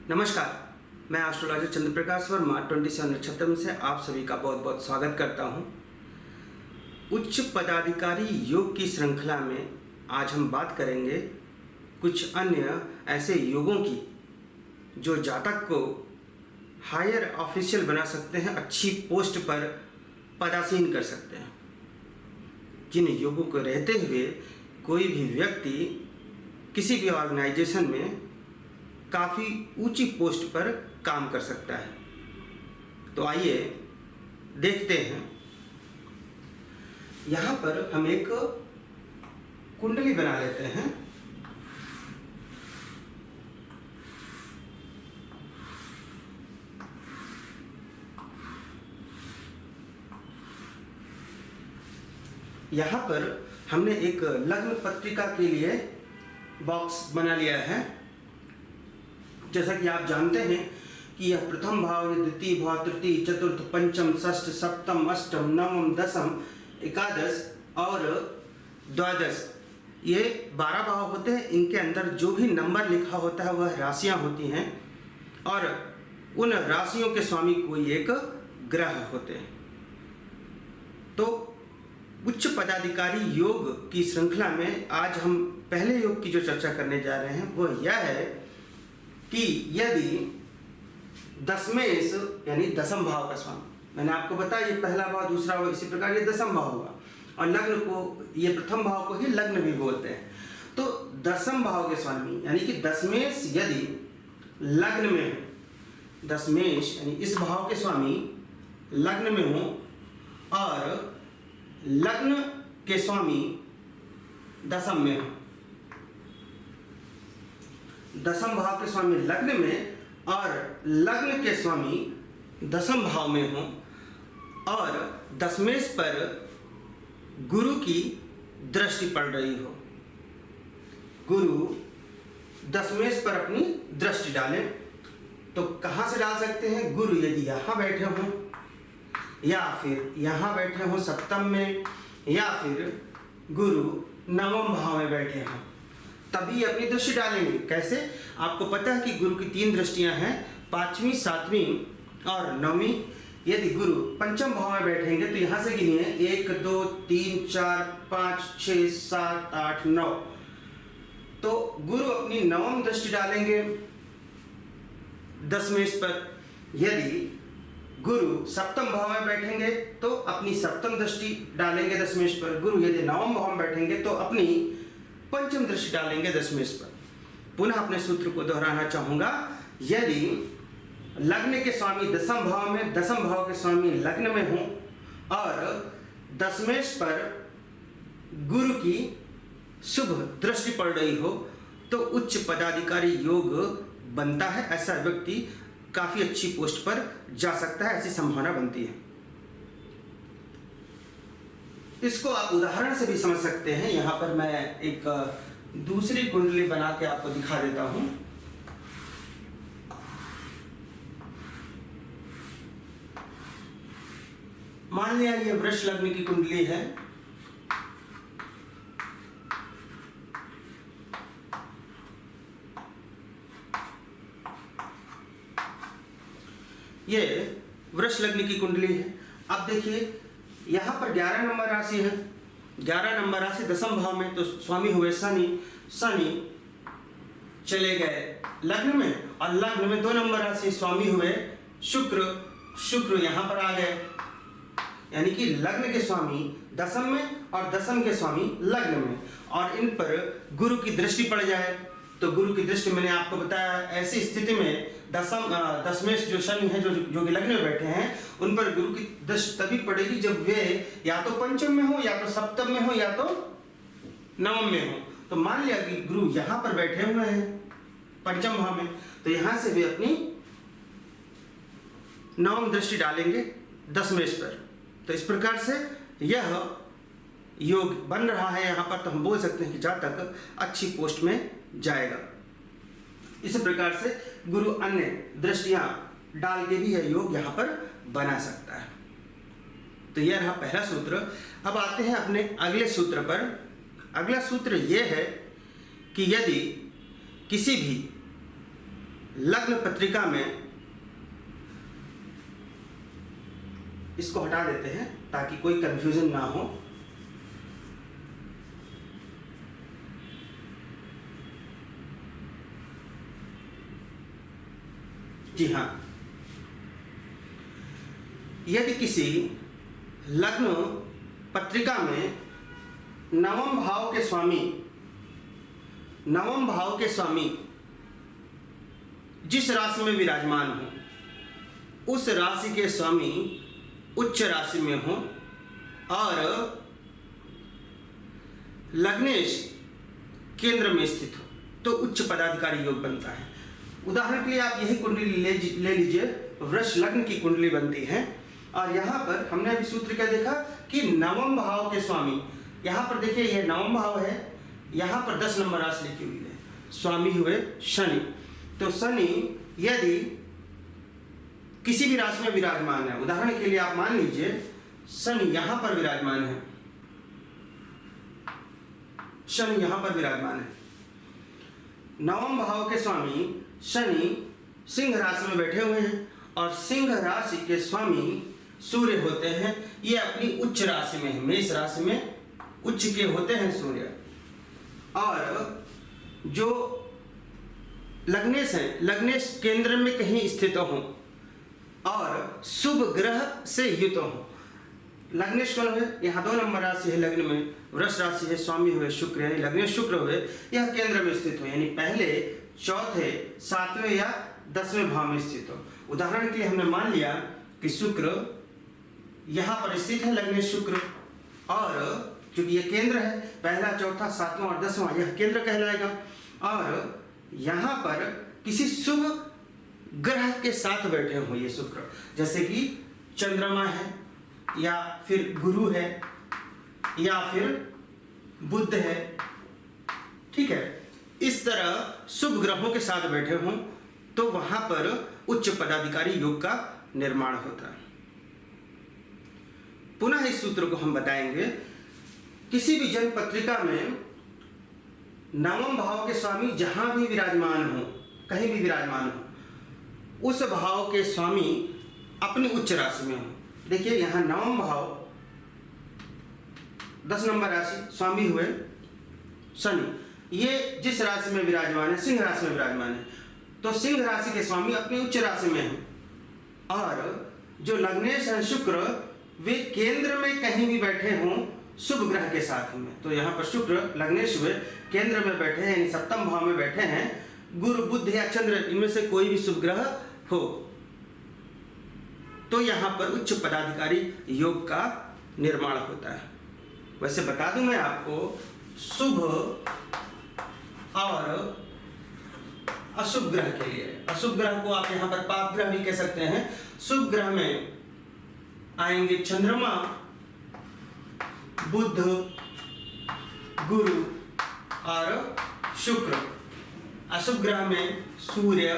नमस्कार, मैं एस्ट्रोलॉजर चंद्र प्रकाश वर्मा 27 नक्षत्र में से आप सभी का बहुत बहुत स्वागत करता हूं। उच्च पदाधिकारी योग की श्रृंखला में आज हम बात करेंगे कुछ अन्य ऐसे योगों की जो जातक को हायर ऑफिशियल बना सकते हैं, अच्छी पोस्ट पर पदासीन कर सकते हैं। जिन योगों को रहते हुए कोई भी व्यक्ति किसी भी ऑर्गेनाइजेशन में काफ़ी ऊंची पोस्ट पर काम कर सकता है। तो आइए देखते हैं। यहाँ पर हम एक कुंडली बना लेते हैं। यहाँ पर हमने एक लग्न पत्रिका के लिए बॉक्स बना लिया है। जैसा कि आप जानते हैं कि यह प्रथम भाव, द्वितीय भाव, तृतीय, चतुर्थ, पंचम, षष्ठ, सप्तम, अष्टम, नवम, दशम, एकादश और द्वादश, ये 12 भाव होते हैं। इनके अंदर जो भी नंबर लिखा होता है वह राशियां होती हैं और उन राशियों के स्वामी कोई एक ग्रह होते हैं। तो उच्च पदाधिकारी योग की श्रृंखला में आज हम पहले योग की जो चर्चा करने जा रहे हैं वो यह है कि यदि दशमेश यानी दशम भाव का स्वामी, मैंने आपको बताया ये पहला भाव, दूसरा भाव, इसी प्रकार ये दशम भाव हुआ और लग्न को, ये प्रथम भाव को ही लग्न भी बोलते हैं। तो दशम भाव के स्वामी यानी कि दशमेश यदि लग्न में हो, दशमेश यानी इस भाव के स्वामी लग्न में हो और लग्न के स्वामी दशम में हो, दशम भाव के स्वामी लग्न में और लग्न के स्वामी दशम भाव में हो और दशमेश पर गुरु की दृष्टि पड़ रही हो, गुरु दशमेश पर अपनी दृष्टि डालें, तो कहाँ से डाल सकते हैं? गुरु यदि यहाँ बैठे हों या फिर यहाँ बैठे हों सप्तम में, या फिर गुरु नवम भाव में बैठे हों, तभी अपनी दृष्टि डालेंगे। कैसे? आपको पता है कि गुरु की 3 दृष्टियां हैं, 5वीं, 7वीं और 9वीं। यदि गुरु पंचम भाव में बैठेंगे तो यहाँ से गिनिए 1 2 3 4 5 6 7 8 9। तो गुरु अपनी नवम दृष्टि डालेंगे दशमेश पर। यदि गुरु सप्तम भाव में बैठेंगे तो अपनी सप्तम दृष्टि डालेंगे दशमेश पर। गुरु यदि नवम भाव में बैठेंगे तो अपनी पंचम दृष्टि डालेंगे दशमेश पर। पुनः अपने सूत्र को दोहराना चाहूंगा। यदि लग्न के स्वामी दशम भाव में, दशम भाव के स्वामी लग्न में हो और दशमेश पर गुरु की शुभ दृष्टि पड़ रही हो तो उच्च पदाधिकारी योग बनता है। ऐसा व्यक्ति काफी अच्छी पोस्ट पर जा सकता है, ऐसी संभावना बनती है। इसको आप उदाहरण से भी समझ सकते हैं। यहाँ पर मैं एक दूसरी कुंडली बना के आपको दिखा देता हूं। मान लिया ये वृष लग्न की कुंडली है। ये वृष लग्न की कुंडली है। अब देखिए यहाँ पर 11 नंबर राशि है। 11 नंबर राशि दशम भाव में, तो स्वामी हुए शनि। शनि चले गए लग्न में और लग्न में 2 नंबर राशि स्वामी हुए शुक्र। शुक्र यहाँ पर आ गए, यानी कि लग्न के स्वामी दशम में और दशम के स्वामी लग्न में, और इन पर गुरु की दृष्टि पड़ जाए तो गुरु की दृष्टि मैंने आपको बताया, ऐसी स्थिति में दशमेश जो शनि है जो कि लग्न में बैठे हैं उन पर गुरु की दृष्टि तभी पड़ेगी जब वे या तो पंचम में हो, या तो सप्तम में हो, या तो नवम में हो। तो मान लिया कि गुरु यहाँ पर बैठे हुए हैं पंचम भाव में, तो यहाँ से वे अपनी नवम दृष्टि डालेंगे दशमेश पर। तो इस प्रकार से यह योग बन रहा है यहाँ पर। तो हम बोल सकते हैं कि जातक अच्छी पोस्ट में जाएगा। इस प्रकार से गुरु अन्य दृष्टियां डाल के भी यह योग यहाँ पर बना सकता है। तो यह रहा पहला सूत्र। अब आते हैं अपने अगले सूत्र पर। अगला सूत्र यह है कि यदि किसी भी लग्न पत्रिका में इसको हटा देते हैं ताकि कोई कंफ्यूजन ना हो। जी हाँ, यदि किसी लग्न पत्रिका में नवम भाव के स्वामी जिस राशि में विराजमान हो उस राशि के स्वामी उच्च राशि में हो और लग्नेश केंद्र में स्थित हो तो उच्च पदाधिकारी योग बनता है। उदाहरण के लिए आप यही कुंडली ले लीजिए, वृष लग्न की कुंडली बनती है और यहाँ पर हमने अभी सूत्र क्या देखा कि नवम भाव के स्वामी, यहाँ पर देखिए यह नवम भाव है, यहाँ पर 10 नंबर राशि लिखी हुई है, स्वामी हुए शनि। तो शनि यदि किसी भी राशि में विराजमान है, उदाहरण के लिए आप मान लीजिए शनि यहाँ पर विराजमान है, शनि यहाँ पर विराजमान है, नवम भाव के स्वामी शनि सिंह राशि में बैठे हुए हैं और सिंह राशि के स्वामी सूर्य होते हैं। ये अपनी उच्च राशि में है, मेष राशि में उच्च के होते हैं सूर्य। और जो लग्नेश हैं, लग्नेश केंद्र में कहीं स्थित हो और शुभ ग्रह से युत हो। लग्नेश कौन हुए? यहाँ 2 नंबर राशि है लग्न में, वृष राशि है, स्वामी हुए शुक्र यानी लग्नेश शुक्र हुए, यह केंद्र में स्थित हो यानी पहले, चौथे, 7वें या 10वें भाव में स्थित हो। उदाहरण के लिए हमने मान लिया कि शुक्र यहाँ पर स्थित है, लग्नेश शुक्र, और क्योंकि ये केंद्र है, पहला, चौथा, 7वां और 10वां यह केंद्र कहलाएगा। और यहाँ पर किसी शुभ ग्रह के साथ बैठे हो ये शुक्र, जैसे कि चंद्रमा है या फिर गुरु है या फिर बुध है, ठीक है, इस तरह शुभ ग्रहों के साथ बैठे हों तो वहां पर उच्च पदाधिकारी योग का निर्माण होता है। पुनः इस सूत्र को हम बताएंगे। किसी भी जन्म पत्रिका में नवम भाव के स्वामी जहां भी विराजमान हो, कहीं भी विराजमान हो, उस भाव के स्वामी अपनी उच्च राशि में हो। देखिए यहाँ नवम भाव, 10 नंबर राशि, स्वामी हुए शनि, ये जिस राशि में विराजमान है, सिंह राशि में विराजमान है, तो सिंह राशि के स्वामी अपनी उच्च राशि में हैं। और जो लग्नेश हैं शुक्र, वे केंद्र में कहीं भी बैठे हों शुभ ग्रह के साथ में, तो यहाँ पर शुक्र लग्नेश हुए केंद्र में बैठे हैं यानी 7वें भाव में बैठे हैं, गुरु, बुध या चंद्र इनमें से कोई भी शुभ ग्रह हो तो यहाँ पर उच्च पदाधिकारी योग का निर्माण होता है। वैसे बता दूं मैं आपको, शुभ और अशुभ ग्रह के लिए, अशुभ ग्रह को आप यहाँ पर पाप ग्रह भी कह सकते हैं। शुभ ग्रह में आएंगे चंद्रमा, बुध, गुरु और शुक्र। अशुभ ग्रह में सूर्य,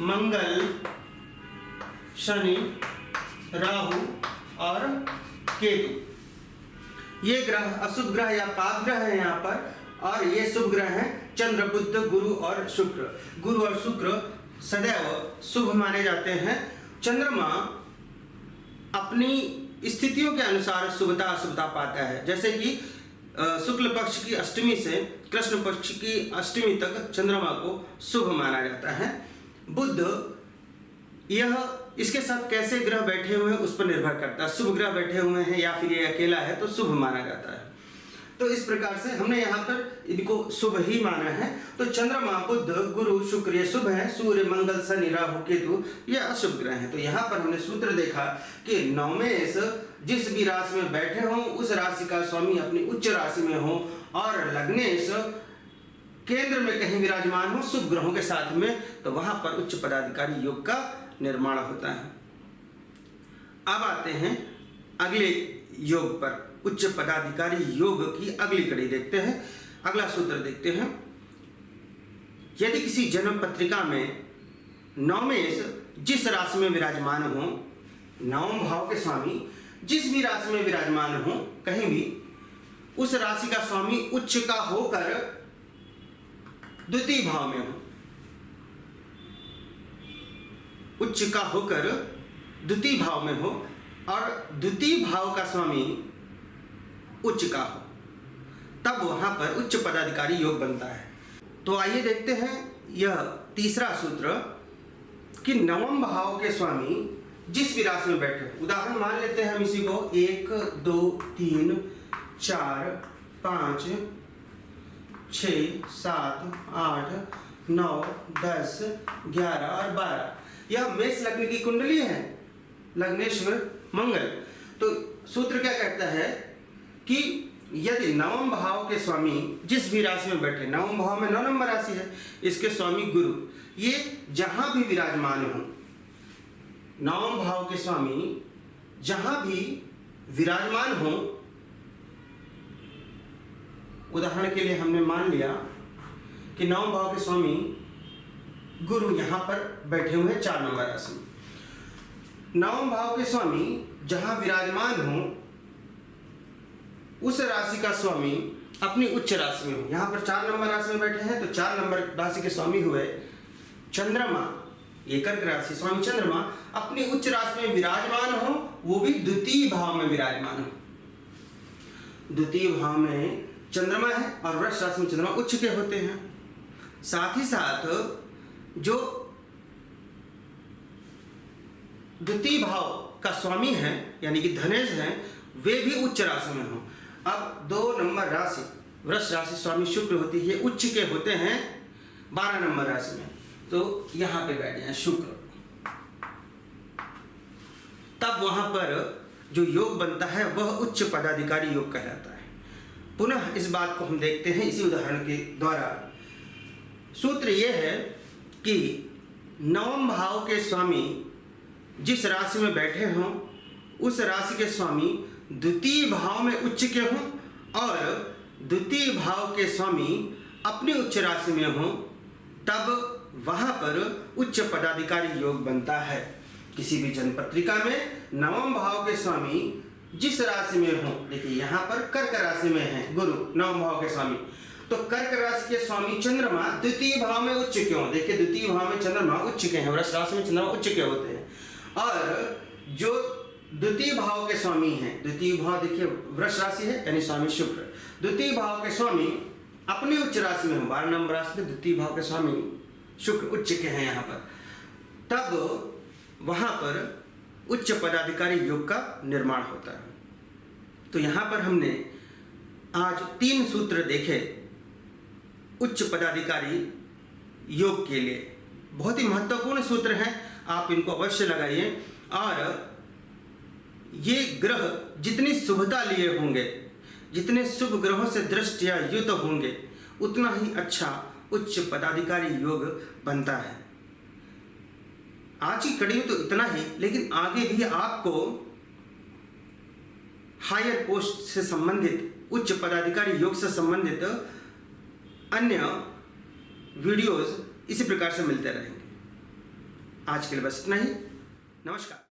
मंगल, शनि, राहु और केतु। ये ग्रह अशुभ ग्रह या पाप ग्रह है यहाँ पर, और ये शुभ ग्रह हैं चंद्र, बुध, गुरु और शुक्र। गुरु और शुक्र सदैव शुभ माने जाते हैं। चंद्रमा अपनी स्थितियों के अनुसार शुभता अशुभता पाता है, जैसे कि शुक्ल पक्ष की अष्टमी से कृष्ण पक्ष की अष्टमी तक चंद्रमा को शुभ माना जाता है। बुध, यह इसके साथ कैसे ग्रह बैठे हुए हैं उस पर निर्भर करता है, शुभ ग्रह बैठे हुए हैं या फिर ये अकेला है तो शुभ माना जाता है। तो इस प्रकार से हमने यहाँ पर इनको शुभ ही माना है। तो चंद्रमा, बुध, गुरु, शुक्र ये शुभ है, सूर्य, मंगल, शनि, राहु, केतु ये अशुभ ग्रह हैं। तो यहाँ पर हमने सूत्र देखा कि नवमेश जिस भी राशि में बैठे हों उस राशि का स्वामी अपनी उच्च राशि में हो, और लग्नेश केंद्र में कहीं विराजमान हो शुभ ग्रहों के साथ में, तो वहां पर उच्च पदाधिकारी योग का निर्माण होता है। अब आते हैं अगले योग पर, उच्च पदाधिकारी योग की अगली कड़ी देखते हैं। अगला सूत्र देखते हैं। यदि किसी जन्म पत्रिका में नवमेश जिस राशि में विराजमान हो, नवम भाव के स्वामी जिस भी राशि में विराजमान हो कहीं भी, उस राशि का स्वामी उच्च का होकर द्वितीय भाव में हो, उच्च का होकर द्वितीय भाव में हो और द्वितीय भाव का स्वामी उच्च का हो, तब वहां पर उच्च पदाधिकारी योग बनता है। तो आइए देखते हैं यह तीसरा सूत्र कि नवम भाव के स्वामी जिस भी राशि में बैठे, उदाहरण मान लेते हैं हम इसी को 1 2 3 4 5 6 7 8 9 10 11 और 12। यह मेष लग्न की कुंडली है, लग्नेश्वर मंगल। तो सूत्र क्या कहता है कि यदि नवम भाव के स्वामी जिस भी राशि में बैठे, नवम भाव में 9 नंबर राशि है, इसके स्वामी गुरु, ये जहां भी विराजमान हो, नवम भाव के स्वामी जहां भी विराजमान हो, उदाहरण के लिए हमने मान लिया कि नवम भाव के स्वामी गुरु यहां पर बैठे हुए हैं 4 नंबर राशि में। नवम भाव के स्वामी जहां विराजमान हो, उस राशि का स्वामी अपनी उच्च राशि में हो। यहां पर 4 नंबर राशि में बैठे हैं, तो 4 नंबर राशि के स्वामी हुए चंद्रमा, ये कर्क राशि, स्वामी चंद्रमा अपनी उच्च राशि में विराजमान हो, वो भी द्वितीय भाव में विराजमान हो। द्वितीय भाव में चंद्रमा है और वृष राशि में चंद्रमा उच्च के होते हैं। साथ ही साथ जो द्वितीय भाव का स्वामी है यानी कि धनेश है, वे भी उच्च राशि में हो। अब 2 नंबर राशि वृष राशि स्वामी शुक्र होती है, उच्च के होते हैं 12 नंबर राशि में, तो यहां पे बैठ जाए शुक्र, तब वहां पर जो योग बनता है वह उच्च पदाधिकारी योग कहलाता है। पुनः इस बात को हम देखते हैं इसी उदाहरण के द्वारा। सूत्र यह है कि नवम भाव के स्वामी जिस राशि में बैठे हों, उस राशि के स्वामी द्वितीय भाव में उच्च के हों और द्वितीय भाव के स्वामी अपनी उच्च राशि में हों, तब वहां पर उच्च पदाधिकारी योग बनता है। किसी भी जन्म पत्रिका में नवम भाव के स्वामी जिस राशि में हो, देखिए यहाँ पर कर्क राशि में है गुरु, नवम भाव के स्वामी, तो कर्क राशि के स्वामी चंद्रमा द्वितीय भाव में उच्च के हों। देखिए द्वितीय भाव में चंद्रमा उच्च के हैं, वृष राशि में चंद्रमा उच्च के होते हैं। और जो द्वितीय भाव के स्वामी हैं, द्वितीय भाव देखिए वृष राशि है यानी स्वामी शुक्र, द्वितीय भाव के स्वामी अपनी उच्च राशि में हो, 12 नंबर राशि में द्वितीय भाव के स्वामी शुक्र उच्च के हैं यहाँ पर, तब वहां पर उच्च पदाधिकारी योग का निर्माण होता है। तो यहाँ पर हमने आज 3 सूत्र देखे उच्च पदाधिकारी योग के लिए। बहुत ही महत्वपूर्ण सूत्र हैं, आप इनको अवश्य लगाइए। और ये ग्रह जितनी शुभता लिए होंगे, जितने शुभ ग्रहों से दृष्टिया युक्त होंगे, उतना ही अच्छा उच्च पदाधिकारी योग बनता है। आज की कड़ी में तो इतना ही, लेकिन आगे भी आपको हायर पोस्ट से संबंधित, उच्च पदाधिकारी योग से संबंधित अन्य वीडियोस इसी प्रकार से मिलते रहेंगे। आज के लिए बस इतना ही। नमस्कार।